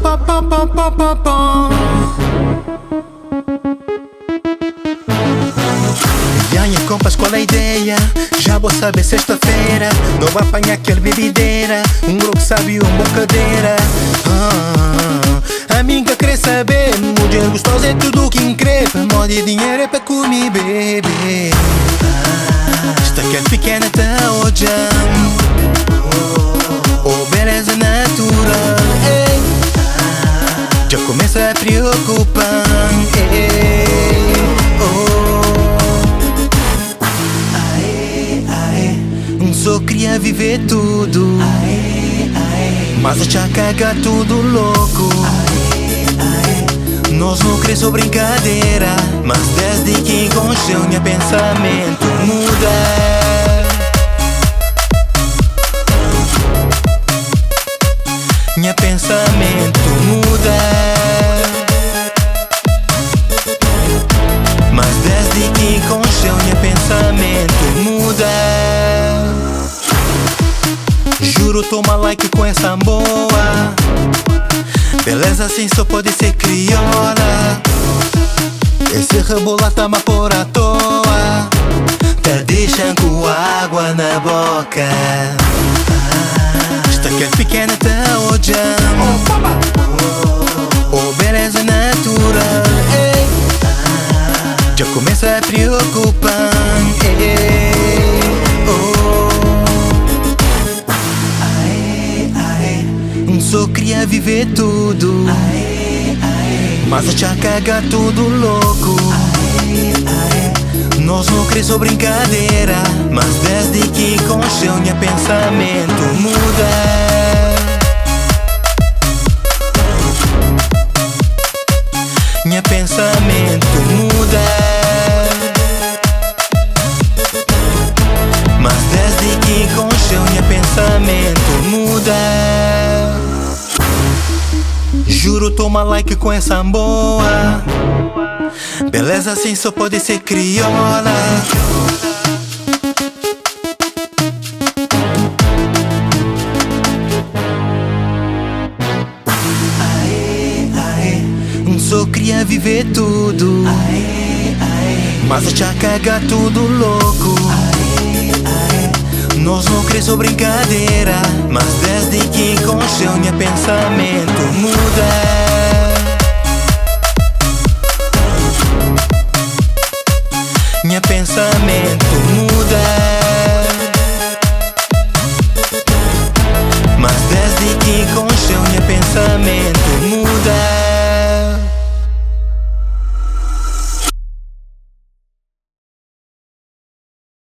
pá, pá, pá, pá, pá, pá. E aí, compas, qual é a ideia? Já vou saber sexta-feira. Não vai apanhar aquele bebideira. Um grupo sabe, um bocadeira. Amiga, quer saber? Mulher gostosa é tudo que increpa. Moda e dinheiro é para comer e beber. Esta aquela pequena tá odiando. Oh, beleza natural. Ei. Já começa a preocupar. Ei. Oh. Só queria viver tudo, mas eu já caga tudo louco. Nós não queremos só brincadeira, mas desde que encontrei meu pensamento muda. Meu pensamento muda. Mas desde que encontrei meu pensamento muda. Juro, toma like com essa boa. Beleza assim só pode ser crioula. Esse rebolar tá má por à toa. Tá deixando com água na boca. Esta que é pequena tá odiando. Oh, beleza natural. Ei. Já começa a preocupar. Ei. Oh. Só queria viver tudo, mas eu já caga tudo louco. Nós não queremos só brincadeira, mas desde que encontrei meu pensamento muda. Meu pensamento muda. Mas desde que encontrei meu pensamento muda. Juro, toma like com essa boa. Beleza assim só pode ser crioula. Só queria viver tudo, mas eu já caga tudo louco. Nós não queremos só brincadeira, mas desde que encontrei meu pensamento muda. Meu pensamento muda.